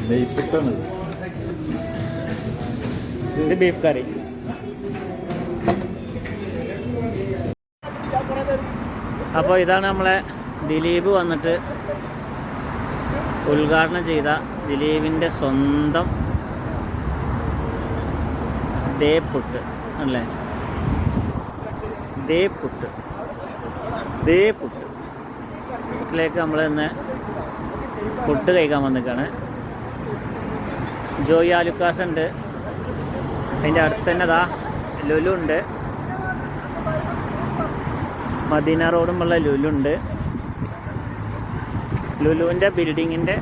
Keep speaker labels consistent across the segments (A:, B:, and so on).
A: നെയ്പുട്ടാണ്
B: ഇത് ബീഫ് കറി. അപ്പോൾ ഇതാണ് നമ്മളെ ദിലീപ് വന്നിട്ട് ഉദ്ഘാടനം ചെയ്ത ദിലീപിൻ്റെ സ്വന്തം ദേപ്പുട്ട് അല്ലേ? ദേപ്പുട്ട് ിലേക്ക് നമ്മൾ ഇന്ന് ഫുഡ് കഴിക്കാൻ വന്നിരിക്കുകയാണ്. ജോയി ആലുക്കാസ് ഉണ്ട്, അതിൻ്റെ അടുത്ത് തന്നെ ദാ ലുലു ഉണ്ട്, മദീന റോഡുമുള്ള ലുലു ഉണ്ട്. ലുലുവിൻ്റെ ബിൽഡിങ്ങിൻ്റെ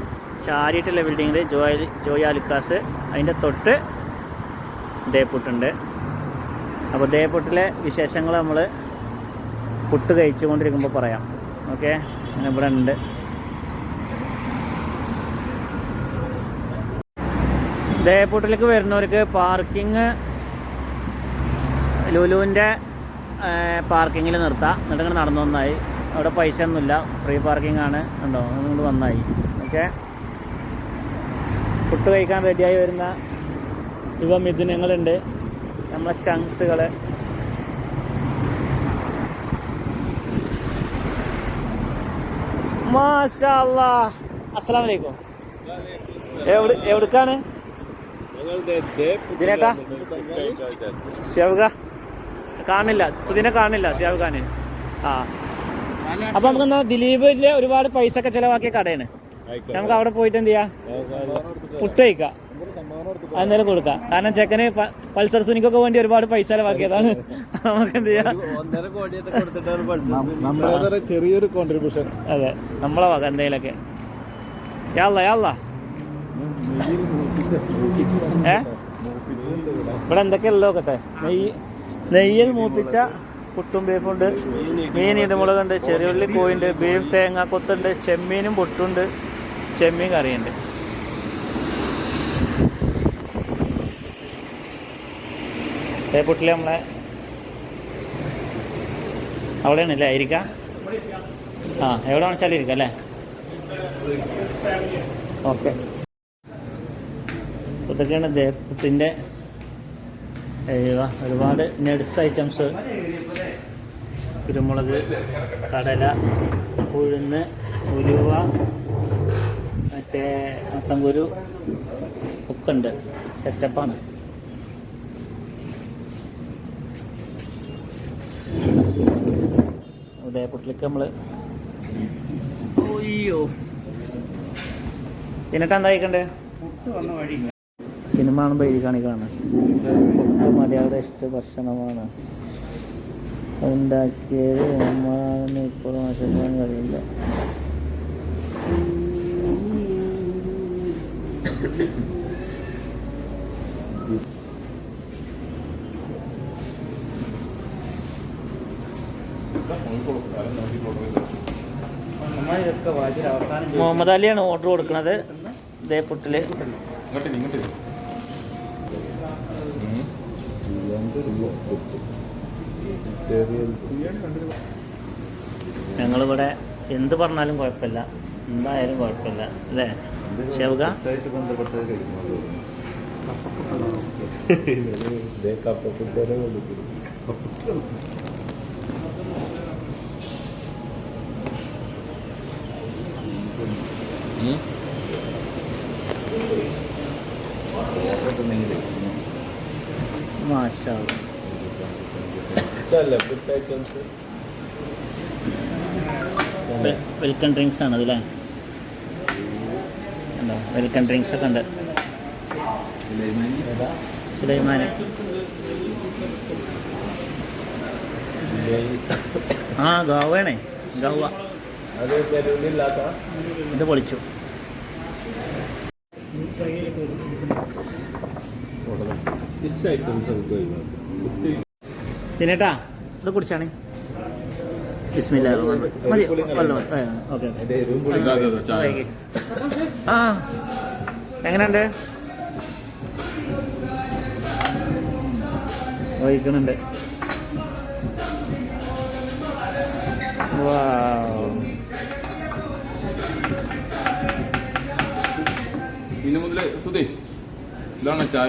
B: ചാരിയിട്ടുള്ള ബിൽഡിങ്ങിൽ ജോയി ആലുക്കാസ്, അതിൻ്റെ തൊട്ട് ദേപ്പുട്ടുണ്ട്. അപ്പോൾ ദേപ്പുട്ടിലെ വിശേഷങ്ങൾ നമ്മൾ പുട്ട് കഴിച്ചുകൊണ്ടിരിക്കുമ്പോൾ പറയാം. ഓക്കെ, അങ്ങനെ ഇവിടെ ഉണ്ട്. ദേപ്പുട്ടിലേക്ക് വരുന്നവർക്ക് പാർക്കിങ് ലുലുവിൻ്റെ പാർക്കിങ്ങിൽ നിർത്താം. എന്നിട്ട് ഇങ്ങനെ നടന്നു വന്നായി. അവിടെ പൈസ ഒന്നുമില്ല, ഫ്രീ പാർക്കിംഗ് ആണ്. ഉണ്ടോ, അതുകൊണ്ട് വന്നായി. ഓക്കെ, പുട്ട് കഴിക്കാൻ റെഡിയായി വരുന്ന മിഥുനങ്ങളുണ്ട്, നമ്മളെ ചങ്ക്സുകൾ. മാഷാ അല്ലാഹ്. അസ്സലാമു അലൈക്കും. എവിടേക്കാണ് ഇതിനേട്ടാ? ഷാവുക കാണില്ല, സുദിനെ കാണില്ല, ഷാവ് ഖാന്. ആ, അപ്പൊ നമുക്കെന്നാ ദിലീപിന്റെ ഒരുപാട് പൈസ ഒക്കെ ചെലവാക്കിയ കടയാണ്. നമുക്ക് അവിടെ പോയിട്ട് എന്ത് ചെയ്യാം, പുട്ട് കഴിക്കാം, അന്നേരം കൊടുക്കാം. കാരണം ചെക്കന് പൾസർ സുനിക്കൊക്കെ വേണ്ടി ഒരുപാട് പൈസ ചെലവാക്കിയതാണ്. നമുക്ക് എന്ത് ചെയ്യാം,
A: ചെറിയൊരു കോൺട്രിബ്യൂഷൻ.
B: അതെ, നമ്മളെ വക എന്തെങ്കിലൊക്കെ. യാള്ള ഇവിടെ എന്തൊക്കെയല്ലോ നോക്കട്ടെ. നെയ്യിൽ മൂപ്പിച്ച പുട്ടും ബീഫുണ്ട്, മീൻ ഇടമുളകുണ്ട്, ചെറിയുള്ളി കോഴിയുണ്ട്, ബീഫ് തേങ്ങ കൊത്തുണ്ട്, ചെമ്മീനും പുട്ടുണ്ട്, ചെമ്മീൻ കറിയുണ്ട്. പുട്ടിൽ നമ്മളെ അവിടെയാണല്ലേ ആയിരിക്കാം. ആ, എവിടെ വെച്ചാലും ഇരിക്കാം അല്ലേ? ഓക്കെ, ഇതൊക്കെയാണ് ദേപ്പുട്ടിൻ്റെ. ഒരുപാട് നട്സ് ഐറ്റംസ്, കുരുമുളക്, കടല, ഉഴുന്ന്, ഉലുവ, മറ്റേ മത്തങ്കുരു ഒക്കെ ഉണ്ട്. സെറ്റപ്പാണ്. ദേപ്പുട്ടിലേക്ക് നമ്മൾ ഒയ്യോ എന്നിട്ട് എന്താ കഴിക്കണ്ടേ? സിനിമ കാണുമ്പോൾ എഴുതി കാണിക്കാണ്. പുട്ട് മലയാളിയുടെ ഇഷ്ട ഭക്ഷണമാണ്, ഉണ്ടാക്കിയത് നമ്മളാണെന്ന് ഇപ്പോൾ മനസ്സിലാക്കാൻ കഴിയില്ല. മുഹമ്മദ് അലിയാണ് ഓർഡർ കൊടുക്കുന്നത് ദേപ്പുട്ടില്. ഞങ്ങളിവിടെ എന്ത് പറഞ്ഞാലും കുഴപ്പമില്ല, എന്തായാലും കുഴപ്പമില്ല അല്ലേ ഷെവുക? മാഷാ വെൽക്കം ഡ്രിങ്ക്സ് ആണ് അതില്ലേ? ഉണ്ടോ? വെൽക്കം ഡ്രിങ്ക്സ് ഒക്കെ ഉണ്ട്. സുലൈമാൻ ആ ഗാവയാണേ, ഗാവ ഇത് പൊളിച്ചു. പിന്നേട്ടാ ഇത് കുടിച്ചാണ്. ബിസ്മില്ലാ മതി. ഓക്കെ, ആ എങ്ങനെയുണ്ട്? വഹിക്കണുണ്ട്.
C: ഇനി മുതൽ സുധി ഇതാണ് ചായ.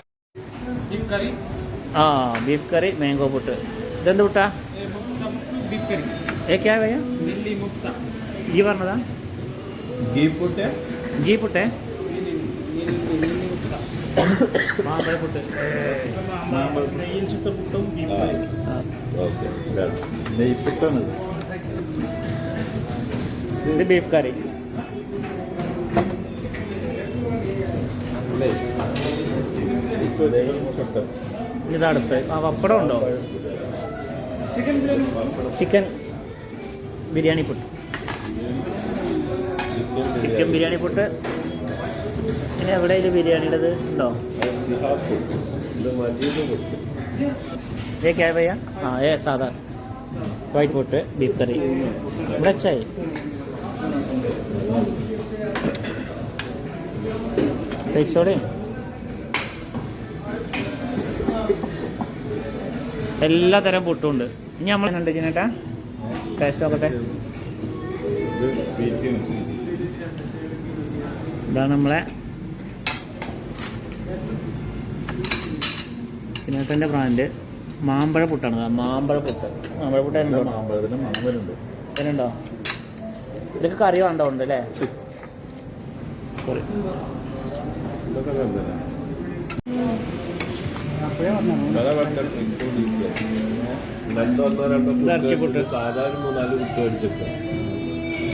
B: ആ ബീഫ് കറി മാംഗോ പുട്ട്. ഇതെന്ത് പുട്ടാ? ഏക്കാ ഭയ്യ ജി പറഞ്ഞതാ?
A: ഗീ പുട്ട്
B: ജി പുട്ടേ മാമ്പഴ പുട്ട്.
A: നെയ്പ്പുട്ടാണ്
B: ഇത് ബീഫ് കറി. ഇത് അടുപ്പ്. ആ പപ്പടം ഉണ്ടോ? ചിക്കൻ ബിരിയാണി പുട്ട്. ചിക്കൻ ബിരിയാണി പുട്ട്. ഇനി എവിടെ ഇത് ബിരിയാണിയുടേത് ഉണ്ടോ? ये क्या है भैया? हाँ ये सादा वाइट पुट बीफ करी बड़ा अच्छा है. കഴിച്ചോടെ. എല്ലാ തരം പുട്ടും ഉണ്ട്. ഇനി നമ്മൾ ഉണ്ട് ചേട്ടാ ടേസ്റ്റ് നോക്കട്ടെ. ഇതാണ് നമ്മളെ പിന്നേട്ടൻ്റെ ബ്രാൻഡ് മാമ്പഴ പുട്ടാണ്. മാമ്പഴ പുട്ട്. മാമ്പഴ പുട്ട്
A: മാമ്പഴത്തിന് മാമ്പഴുണ്ട്.
B: അതിനുണ്ടോ? ഇതൊക്കെ കറി വേണ്ട ഉണ്ട് അല്ലേ? സോറി
C: സാധാരണ 3-4 കുത്ത് മേടിച്ചൊക്കെ